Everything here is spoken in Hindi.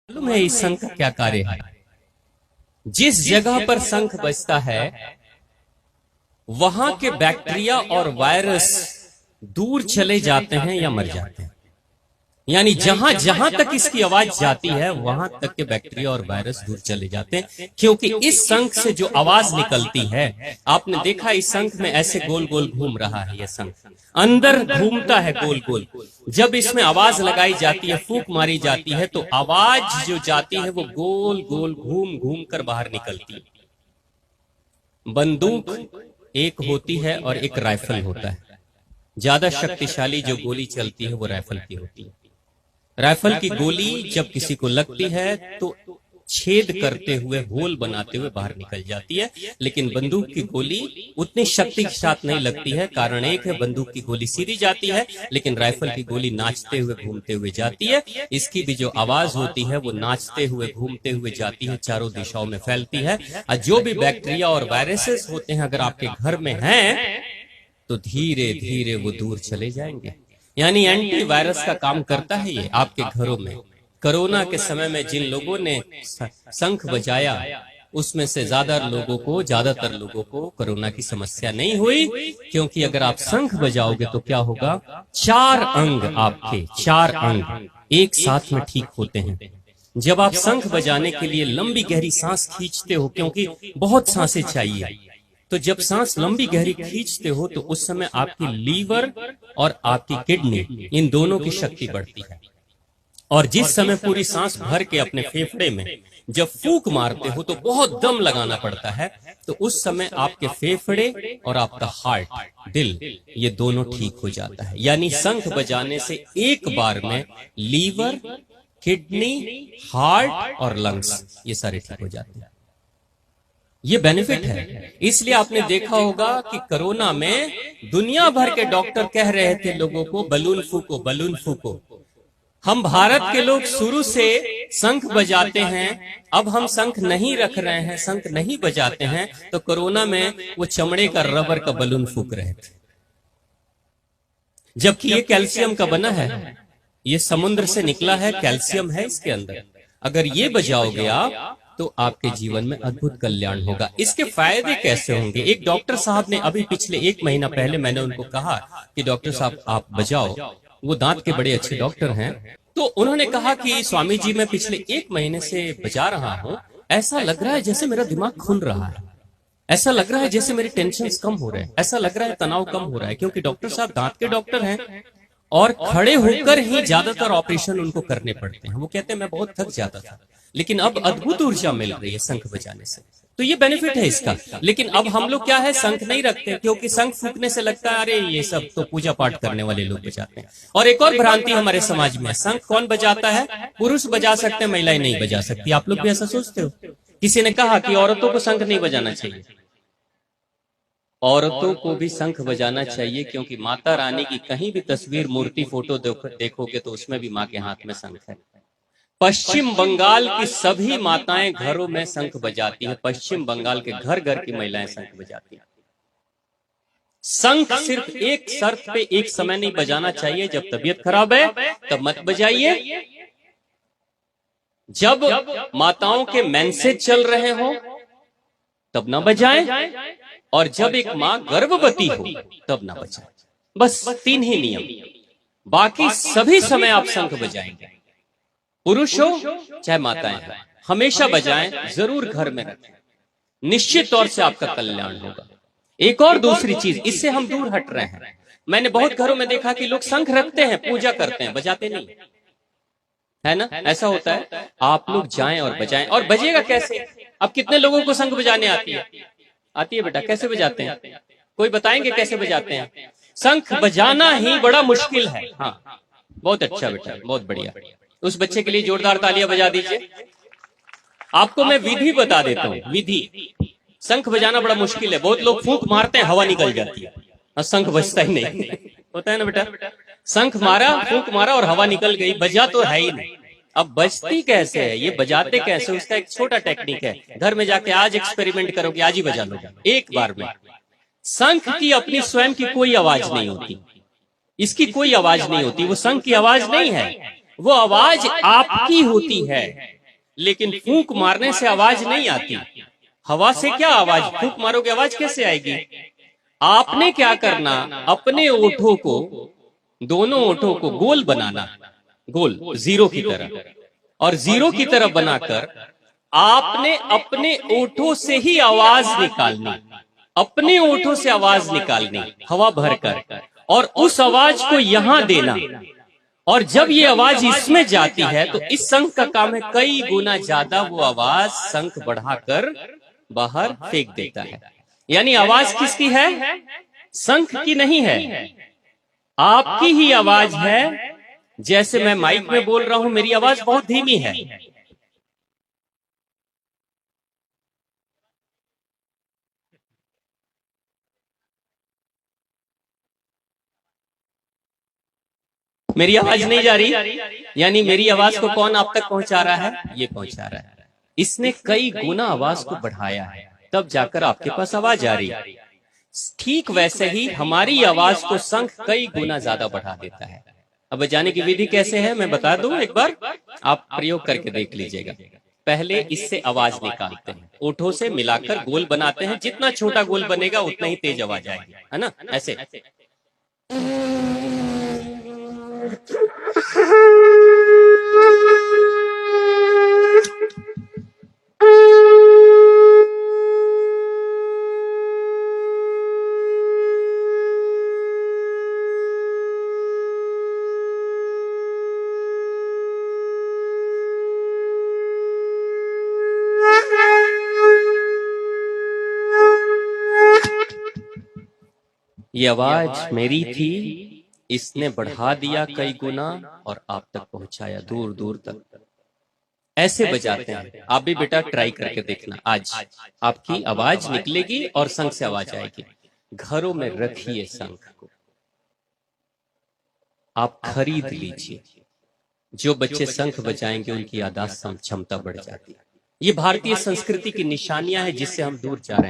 मालूम है इस शंख का क्या कार्य है? जिस जगह पर शंख बजता है वहां के बैक्टीरिया और वायरस दूर चले जाते हैं या मर जाते हैं। यानी जहां जहां तक इसकी आवाज जाती है वहां तक के बैक्टीरिया और वायरस दूर चले जाते हैं, क्योंकि इस शंख से जो आवाज निकलती है, आपने देखा इस शंख में ऐसे गोल गोल घूम रहा है। यह शंख अंदर घूमता है गोल गोल। जब इसमें आवाज लगाई जाती है, फूंक मारी जाती है, तो आवाज जो जाती है वो गोल गोल घूम घूम कर बाहर निकलती है। बंदूक एक होती है और एक राइफल होता है। ज्यादा शक्तिशाली जो गोली चलती है वो राइफल की होती है। राइफल की गोली जब किसी को लगती है तो छेद करते हुए, होल बनाते हुए बाहर निकल जाती है, लेकिन बंदूक की गोली उतनी शक्ति के साथ नहीं लगती है। कारण एक है, बंदूक की गोली सीधी जाती है, लेकिन राइफल की गोली नाचते हुए घूमते हुए जाती है। इसकी भी जो आवाज होती है वो नाचते हुए घूमते हुए जाती है, चारों दिशाओं में फैलती है। और जो भी बैक्टीरिया और वायरसेस होते हैं अगर आपके घर में हैं तो धीरे धीरे वो दूर चले जाएंगे। यानी एंटी वायरस का काम करता है ये आपके घरों में। कोरोना के समय में जिन लोगों ने शंख बजाया उसमें से ज्यादातर लोगों को कोरोना की समस्या नहीं हुई, क्योंकि अगर आप शंख बजाओगे तो क्या होगा, चार अंग एक साथ में ठीक होते हैं। जब आप शंख बजाने के लिए लंबी गहरी सांस खींचते हो, क्योंकि बहुत सांसें चाहिए, तो जब सांस लंबी गहरी खींचते हो तो उस समय आपकी लीवर और आपकी किडनी, इन दोनों की शक्ति बढ़ती है। और जिस समय पूरी सांस भर के अपने फेफड़े में जब फूंक मारते हो तो बहुत दम लगाना पड़ता है, तो उस समय आपके फेफड़े और आपका हार्ट, दिल, ये दोनों ठीक हो जाता है। यानी शंख बजाने से एक बार में लीवर, किडनी, हार्ट और लंग्स ये सारे ठीक हो जाते हैं। ये बेनिफिट है। इसलिए आपने देखा होगा कि कोरोना में दुनिया भर के डॉक्टर कह रहे थे लोगों को, बलून फूको, बलून फूको। हम भारत के लोग शुरू से शंख बजाते हैं, अब हम शंख नहीं रख रहे हैं, शंख नहीं बजाते हैं, तो कोरोना में वो चमड़े का, रबर का बलून फूक रहे थे। जबकि ये कैल्शियम का बना है, ये समुद्र से निकला है, कैल्शियम है इसके अंदर। अगर ये बजाओगे आप तो आपके जीवन में अद्भुत कल्याण होगा। इसके फायदे कैसे होंगे? एक डॉक्टर साहब ने अभी पिछले 1 महीना पहले मैंने उनको कहा कि डॉक्टर साहब आप बजाओ, वो दांत के बड़े अच्छे डॉक्टर हैं, तो उन्होंने कहा कि स्वामी जी मैं पिछले 1 महीने से बजा रहा हूं, ऐसा लग रहा है जैसे मेरा दिमाग खुल रहा है, ऐसा लग रहा है जैसे मेरे टेंशन कम हो रहे हैं, ऐसा लग रहा है तनाव कम हो रहा है। क्योंकि डॉक्टर साहब दांत के डॉक्टर हैं और खड़े होकर ही ज्यादातर ऑपरेशन उनको करने पड़ते हैं। वो कहते हैं मैं बहुत थक जाता था, लेकिन अब अद्भुत ऊर्जा मिल रही है शंख बजाने से। तो ये बेनिफिट है इसका। लेकिन अब हम लोग क्या है, शंख नहीं रखते, क्योंकि शंख फूकने से लगता है अरे ये सब तो पूजा पाठ करने वाले लोग बजाते हैं। और एक और भ्रांति हमारे समाज में, शंख कौन बजाता है? पुरुष बजा सकते हैं, महिलाएं नहीं बजा सकती। आप लोग भी ऐसा सोचते हो? किसी ने कहा कि औरतों को शंख नहीं बजाना चाहिए। औरतों को भी शंख बजाना चाहिए, क्योंकि माता रानी की कहीं भी तस्वीर, मूर्ति, फोटो देखोगे तो उसमें भी माँ के हाथ में शंख है। पश्चिम बंगाल की सभी माताएं घरों में शंख बजाती हैं। पश्चिम बंगाल के घर घर की महिलाएं शंख बजाती हैं। शंख सिर्फ एक शर्त पे एक समय नहीं बजाना चाहिए, जब तबीयत खराब है तब मत बजाइए, जब माताओं के मेंसेज चल रहे हो तब ना बजाएं, और जब एक माँ गर्भवती हो तब ना बजाएं। बस 3 ही नियम, बाकी सभी समय आप शंख बजाएंगे। पुरुष हो चाहे माताएं हो, हमेशा बजाएं, जरूर घर में रखें, निश्चित तौर से आपका कल्याण होगा। एक और दूसरी चीज, इससे हम दूर हट रहे हैं। मैंने बहुत घरों में देखा कि लोग शंख रखते हैं, पूजा करते हैं, बजाते नहीं, है ना? ऐसा होता है। आप लोग जाएं और बजाएं। और बजेगा कैसे? अब कितने लोगों को शंख बजाने आती है? आती है बेटा? कैसे बजाते हैं? कोई बताएंगे कैसे बजाते हैं? शंख बजाना ही बड़ा मुश्किल है। हाँ, बहुत अच्छा बेटा, बहुत बढ़िया। उस बच्चे के लिए जोरदार तालियां बजा दीजिए। आपको मैं विधि बता देता हूँ। विधि, शंख बजाना बड़ा मुश्किल है। बहुत लोग फूंक मारते हैं, हवा निकल जाती है, और शंख बजता ही नहीं। होता है ना बेटा? शंख मारा, फूंक मारा और हवा निकल गई, बजा तो है ही नहीं। अब बजती कैसे है, ये बजाते कैसे, उसका एक छोटा टेक्निक है। घर में जाके आज एक्सपेरिमेंट करोगे, आज ही बजा लो एक बार में। शंख की अपनी स्वयं की कोई आवाज नहीं होती, इसकी कोई आवाज नहीं होती, वो शंख की आवाज नहीं है, वो आवाज आपकी होती है। लेकिन फूंक मारने से आवाज नहीं आती। हवा से क्या आवाज, फूंक मारोगे आवाज कैसे आएगी? आपने क्या करना, अपने ओठों को, दोनों ओठों को गोल बनाना, गोल जीरो की तरह, और जीरो की तरह बनाकर आपने अपने ओठों से ही आवाज निकालनी, अपने ओठों से आवाज निकालनी हवा भरकर, और उस आवाज को यहां देना। और जब ये आवाज इसमें जाती है तो इस शंख का काम है कई गुना ज्यादा वो आवाज शंख बढ़ाकर बाहर फेंक देता है। यानी आवाज किसकी है? शंख की नहीं है, आपकी ही आवाज है। जैसे मैं माइक में बोल रहा हूं, मेरी आवाज बहुत धीमी है, मेरी आवाज नहीं जा रही, यानी मेरी आवाज को कौन आप तक पहुंचा रहा है? ये पहुंचा रहा है। इसने कई गुना आवाज को बढ़ाया है, तब जाकर आपके पास आवाज आ रही है। ठीक वैसे ही हमारी आवाज को शंख कई गुना ज्यादा बढ़ा देता है। अब बजाने की विधि कैसे है मैं बता दूं, एक बार आप प्रयोग करके देख लीजिएगा। पहले इससे आवाज निकालते हैं, ओठों से मिलाकर गोल बनाते हैं। जितना छोटा गोल बनेगा उतना ही तेज आवाज आएगी, है ना? ऐसे ये आवाज मेरी थी, इसने बढ़ा दिया कई गुना और आप तक पहुंचाया दूर दूर तक। ऐसे बजाते हैं। आप भी बेटा ट्राई करके देखना, आज आपकी आवाज निकलेगी और शंख से आवाज आएगी। घरों में रखिए शंख को, आप खरीद लीजिए। जो बच्चे शंख बजाएंगे उनकी याददाश्त क्षमता बढ़ जाती है। ये भारतीय संस्कृति की निशानियां हैं जिससे हम दूर जा रहे हैं।